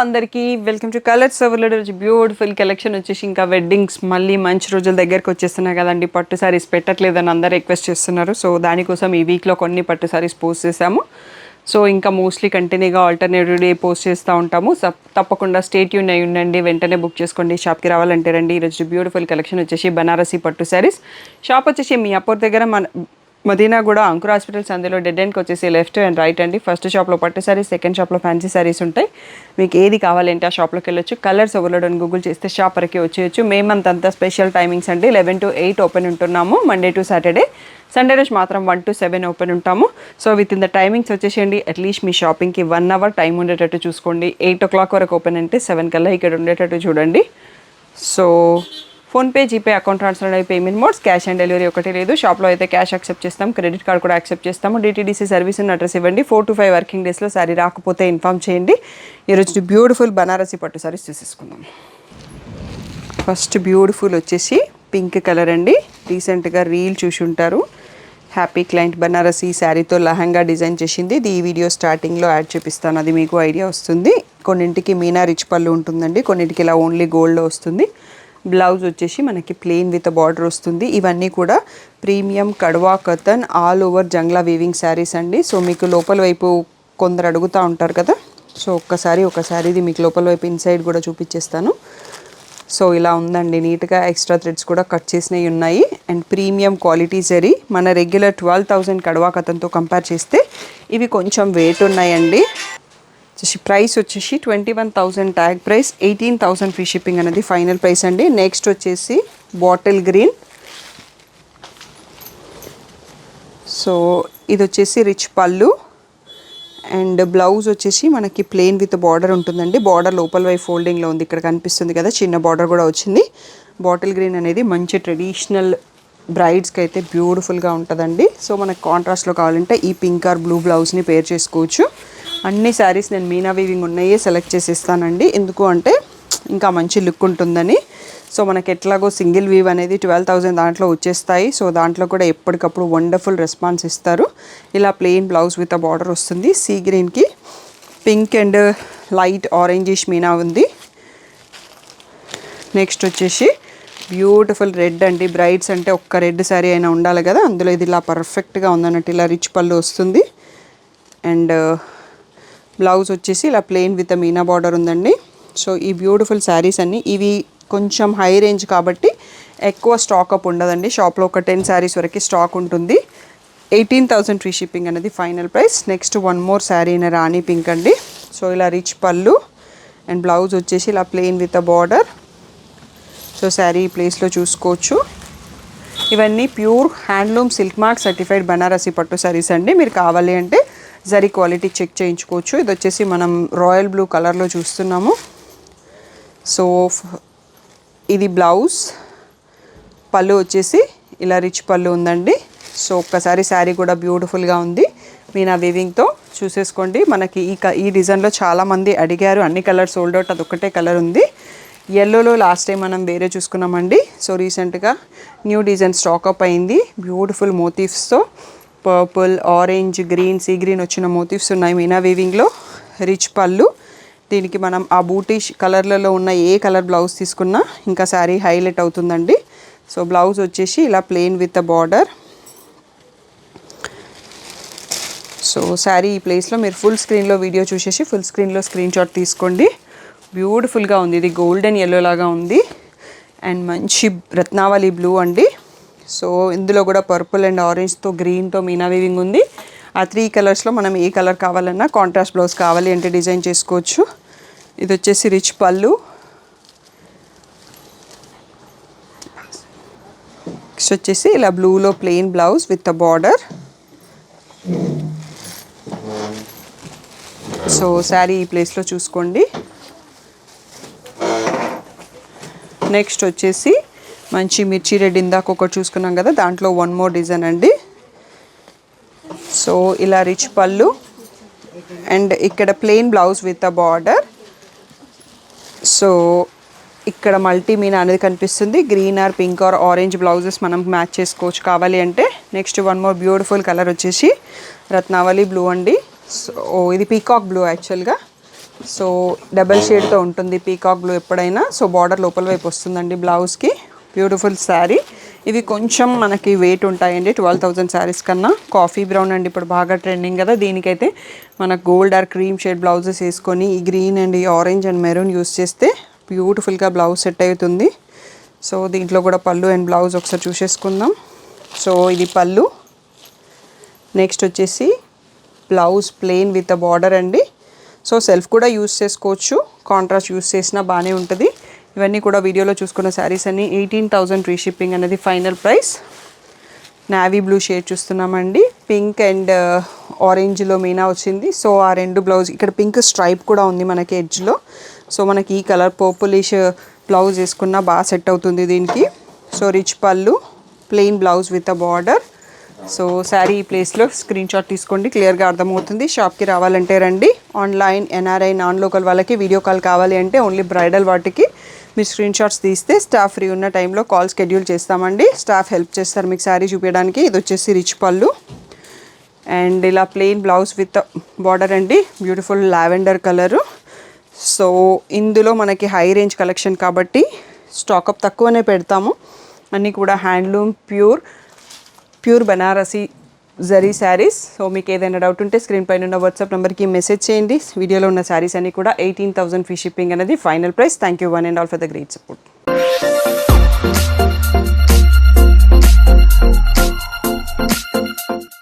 అందరికీ welcome to colours overload. Beautiful collection వచ్చేసి ఇంకా వెడ్డింగ్స్ మళ్ళీ మంచి రోజుల దగ్గరకు వచ్చేస్తున్నాయి కదండి. పట్టు సారీస్ పెట్టట్లేదని అందరూ రిక్వెస్ట్ చేస్తున్నారు. సో దానికోసం ఈ వీక్లో కొన్ని పట్టు సారీస్ పోస్ట్ చేశాము. సో ఇంకా మోస్ట్లీ కంటిన్యూగా ఆల్టర్నేటివ్ డే పోస్ట్ చేస్తూ ఉంటాము. తప్పకుండా స్టే ట్యూన్ అయి ఉండండి. వెంటనే బుక్ చేసుకోండి. షాప్కి రావాలంటే రండి. ఈరోజు బ్యూటిఫుల్ కలెక్షన్ వచ్చేసి బనారసి పట్టు సారీస్. షాప్ వచ్చేసి మీ అప్పర్ దగ్గర మదీనా కూడా అంకుర్ హాస్పిటల్స్ అందులో డెడ్ ఎండ్కి వచ్చేసి లెఫ్ట్ అండ్ రైట్ అండి. ఫస్ట్ షాప్లో పట్టు సారీస్, సెకండ్ షాప్లో ఫ్యాన్సీ సారీస్ ఉంటాయి. మీకు ఏది కావాలంటే ఆ షాప్లోకి వెళ్ళొచ్చు. కలర్స్ ఓవర్లోడ్ అని గూగుల్ చేస్తే షాప్ వరకు వచ్చేయచ్చు. మేమంతా స్పెషల్ టైమింగ్స్ అండి. 11 to 8 ఓపెన్ ఉంటున్నాము మండే టు సాటర్డే. సండే రోజు మాత్రం 1 to 7 ఓపెన్ ఉంటాము. So with in the timings వచ్చేసేయండి. అట్లీస్ట్ మీ షాపింగ్కి 1 hour టైం ఉండేటట్టు చూసుకోండి. 8 o'clock వరకు ఓపెన్ అంటే 7 కల్లా ఇక్కడ ఉండేటట్టు చూడండి. So PhonePe, GPay, account transfer అయ్యే payment modes, cash on delivery ఒకటి లేదు. షాప్లో అయితే క్యాష్ యాక్సెప్ట్ చేస్తాం, క్రెడిట్ కార్డ్ కూడా యాక్సెప్ట్ చేస్తాము. డిటీడీసీ సర్వీస్ ఉన్న అడ్రస్ ఇవ్వండి. 4 to 5 వర్కింగ్ డేస్లో సారీ రాకపోతే ఇన్ఫామ్ చేయండి. ఈరోజు బ్యూటిఫుల్ బనారసి పట్టు సారీస్ చూసేసుకుందాం. ఫస్ట్ బ్యూటిఫుల్ వచ్చేసి పింక్ కలర్ అండి. రీసెంట్గా రీల్ చూసి ఉంటారు. హ్యాపీ క్లయింట్ బనారసి శారీతో లహంగా డిజైన్ చేసింది. ఇది ఈ వీడియో స్టార్టింగ్లో యాడ్ చేపిస్తాను, అది మీకు ఐడియా వస్తుంది. కొన్నింటికి మీనా రిచ్ పళ్ళు ఉంటుందండి, కొన్నింటికి ఇలా ఓన్లీ గోల్డ్లో వస్తుంది. బ్లౌజ్ వచ్చేసి మనకి ప్లెయిన్ విత్ బార్డర్ వస్తుంది. ఇవన్నీ కూడా premium kadhwa katan all over jangla weaving saris అండి. సో మీకు లోపల వైపు కొందరు అడుగుతూ ఉంటారు కదా, సో ఒకసారి ఇది మీకు లోపల వైపు ఇన్సైడ్ కూడా చూపించేస్తాను. సో ఇలా ఉందండి, నీట్గా ఎక్స్ట్రా థ్రెడ్స్ కూడా కట్ చేసినవి ఉన్నాయి. And premium quality zari. మన రెగ్యులర్ 12,000 కడ్వా కతన్తో కంపేర్ చేస్తే ఇవి కొంచెం వెయిట్ ఉన్నాయండి. ప్రైస్ వచ్చేసి 21,000 ట్యాగ్ ప్రైస్, 18,000 ఫ్రీ షిప్పింగ్ అనేది ఫైనల్ ప్రైస్ అండి. నెక్స్ట్ వచ్చేసి బాటిల్ గ్రీన్. సో ఇది వచ్చేసి రిచ్ పళ్ళు అండ్ బ్లౌజ్ వచ్చేసి మనకి ప్లెయిన్ విత్ బార్డర్ ఉంటుందండి. బార్డర్ లోపల వైపు ఫోల్డింగ్లో ఉంది, ఇక్కడ కనిపిస్తుంది కదా, చిన్న బార్డర్ కూడా వచ్చింది. బాటిల్ గ్రీన్ అనేది మంచి ట్రెడిషనల్ బ్రైడ్స్కి అయితే బ్యూటిఫుల్గా ఉంటుందండి. సో మనకు కాంట్రాస్ట్లో కావాలంటే ఈ పింక్ ఆర్ బ్లూ బ్లౌజ్ని పేర్ చేసుకోవచ్చు. అన్ని శారీస్ నేను మీనా వీవింగ్ ఉన్నాయే సెలెక్ట్ చేసి ఇస్తానండి, ఎందుకు అంటే ఇంకా మంచి లుక్ ఉంటుందని. సో మనకి ఎట్లాగో సింగిల్ వీవ్ అనేది 12,000 దాంట్లో వచ్చేస్తాయి. సో దాంట్లో కూడా ఎప్పటికప్పుడు వండర్ఫుల్ రెస్పాన్స్ ఇస్తారు. ఇలా plain blouse with a border వస్తుంది. సీ గ్రీన్కి pink and light orangish Meena ఉంది. నెక్స్ట్ వచ్చేసి బ్యూటిఫుల్ రెడ్ అండి. బ్రైడ్స్ అంటే ఒక్క రెడ్ శారీ అయినా ఉండాలి కదా, అందులో ఇది ఇలా పర్ఫెక్ట్గా ఉందన్నట్టు ఇలా రిచ్ పళ్ళు వస్తుంది. అండ్ బ్లౌజ్ వచ్చేసి ఇలా ప్లెయిన్ విత్ మీనా బార్డర్ ఉందండి. సో ఈ బ్యూటిఫుల్ శారీస్ అన్నీ ఇవి కొంచెం హై రేంజ్ కాబట్టి ఎక్కువ స్టాక్ అప్ ఉండదండి. షాప్లో ఒక 10 శారీస్ వరకు స్టాక్ ఉంటుంది. 18,000 ఫ్రీ షిప్పింగ్ అనేది final price. Next one more sari అయిన రాణి పింక్ అండి. సో ఇలా రిచ్ పళ్ళు అండ్ బ్లౌజ్ వచ్చేసి ఇలా plain with border. So sari ఈ ప్లేస్లో చూసుకోవచ్చు. ఇవన్నీ pure handloom silk mark certified Banarasi పట్టు శారీస్ అండి. మీరు కావాలి అంటే జరీ క్వాలిటీ చెక్ చేయించుకోవచ్చు. ఇది వచ్చేసి మనం రాయల్ బ్లూ కలర్లో చూస్తున్నాము. సో ఇది బ్లౌజ్, పళ్ళు వచ్చేసి ఇలా రిచ్ పళ్ళు ఉందండి. సో ఒక్కసారి శారీ కూడా బ్యూటిఫుల్గా ఉంది. మీనా వీవింగ్తో చూసేసుకోండి. మనకి ఈ డిజైన్లో చాలామంది అడిగారు, అన్ని కలర్స్ సోల్డ్ అవుట్, అదొక్కటే కలర్ ఉంది. ఎల్లోలో లాస్ట్ టైం మనం వేరే చూసుకున్నామండి. సో రీసెంట్గా న్యూ డిజైన్ స్టాకప్ అయింది. బ్యూటిఫుల్ మోటివ్స్తో purple, orange, green, sea green వచ్చిన మోటివ్స్ ఉన్నాయి మీనా వీవింగ్లో. రిచ్ పళ్ళు, దీనికి మనం ఆ బూటిష్ కలర్లలో ఉన్న ఏ కలర్ బ్లౌజ్ తీసుకున్నా ఇంకా శారీ హైలైట్ అవుతుందండి. సో బ్లౌజ్ వచ్చేసి ఇలా plain with a border. So sari ఈ ప్లేస్లో మీరు ఫుల్ స్క్రీన్లో వీడియో చూసేసి ఫుల్ స్క్రీన్లో స్క్రీన్ షాట్ తీసుకోండి. బ్యూటిఫుల్గా ఉంది. ఇది గోల్డెన్ ఎల్లో లాగా ఉంది అండ్ మంచి రత్నావళి బ్లూ అండి. సో ఇందులో కూడా పర్పుల్ అండ్ ఆరెంజ్తో గ్రీన్తో మీనా వీవింగ్ ఉంది. ఆ 3 కలర్స్లో మనం ఏ కలర్ కావాలన్నా కాంట్రాస్ట్ బ్లౌజ్ కావాలి అంటే డిజైన్ చేసుకోవచ్చు. ఇది వచ్చేసి రిచ్ పళ్ళు. నెక్స్ట్ వచ్చేసి ఇలా బ్లూలో plain blouse with a border. So sari ఈ ప్లేస్లో చూసుకోండి. నెక్స్ట్ వచ్చేసి మంచి మిర్చి రెడ్, ఇందాక ఒకటి చూసుకున్నాం కదా, దాంట్లో వన్ మోర్ డిజైన్ అండి. సో ఇలా రిచ్ పళ్ళు అండ్ ఇక్కడ plain blouse with a border. So ఇక్కడ మల్టీ మీనా అనేది కనిపిస్తుంది. Green are pink are orange blouses మనం మ్యాచ్ చేసుకోవచ్చు కావాలి అంటే. Next one more beautiful colour వచ్చేసి రత్నావళి బ్లూ అండి. సో ఇది పీకాక్ బ్లూ యాక్చువల్గా. సో డబల్ షేడ్తో ఉంటుంది పీకాక్ బ్లూ ఎప్పుడైనా. సో బార్డర్ లోపల వైపు వస్తుందండి బ్లౌజ్కి. బ్యూటిఫుల్ శారీ. ఇవి కొంచెం మనకి వెయిట్ ఉంటాయండి 12,000 శారీస్ కన్నా. కాఫీ బ్రౌన్ అండి ఇప్పుడు బాగా ట్రెండింగ్ కదా. దీనికైతే మనకు gold or cream shade blouses వేసుకొని ఈ గ్రీన్ అండ్ ఈ ఆరెంజ్ అండ్ మెరూన్ యూస్ చేస్తే బ్యూటిఫుల్గా బ్లౌజ్ సెట్ అవుతుంది. సో దీంట్లో కూడా పళ్ళు అండ్ బ్లౌజ్ ఒకసారి చూసేసుకుందాం. సో ఇది పళ్ళు. నెక్స్ట్ వచ్చేసి blouse plain with a border అండి. సో సెల్ఫ్ కూడా యూస్ చేసుకోవచ్చు, కాంట్రాస్ట్ యూస్ చేసినా బాగానే ఉంటుంది. ఇవన్నీ కూడా వీడియోలో చూసుకున్న శారీస్ అన్ని 18,000 ఫ్రీ షిప్పింగ్ అనేది final price. Navy blue shade చూస్తున్నామండి. పింక్ అండ్ ఆరెంజ్లో మీనా వచ్చింది. సో ఆ రెండు బ్లౌజ్ ఇక్కడ పింక్ స్ట్రైప్ కూడా ఉంది మనకి ఎడ్జ్లో. సో మనకి ఈ కలర్ పర్పులిష్ బ్లౌజ్ వేసుకున్నా బాగా సెట్ అవుతుంది దీనికి. సో రిచ్ పళ్ళు, plain blouse with a border. So sari ఈ ప్లేస్లో స్క్రీన్ షాట్ తీసుకోండి, క్లియర్గా అర్థమవుతుంది. షాప్కి రావాలంటే రండి. ఆన్లైన్ ఎన్ఆర్ఐ నాన్ లోకల్ వాళ్ళకి వీడియో కాల్ కావాలి అంటే ఓన్లీ బ్రైడల్ వాటికి మీరు స్క్రీన్ షాట్స్ తీస్తే స్టాఫ్ ఫ్రీ ఉన్న టైంలో కాల్ షెడ్యూల్ చేస్తామండి. స్టాఫ్ హెల్ప్ చేస్తారు మీకు శారీ చూపించడానికి. ఇది వచ్చేసి రిచ్ పళ్ళు అండ్ ఇలా ప్లెయిన్ బ్లౌజ్ విత్ బార్డర్ అండి. Beautiful lavender colour. సో ఇందులో మనకి హై రేంజ్ కలెక్షన్ కాబట్టి స్టాకప్ తక్కువనే పెడతాము. అన్నీ కూడా handloom pure Banarasi zari saris. So మీకు ఏదైనా డౌట్ ఉంటే స్క్రీన్ పైన ఉన్న వాట్సాప్ నెంబర్కి మెసేజ్ చేయండి. వీడియోలో ఉన్న శారీస్ అన్ని కూడా 18,000 ఫ్రీ షిప్పింగ్ అనేది final price. Thank you one and all for the great support.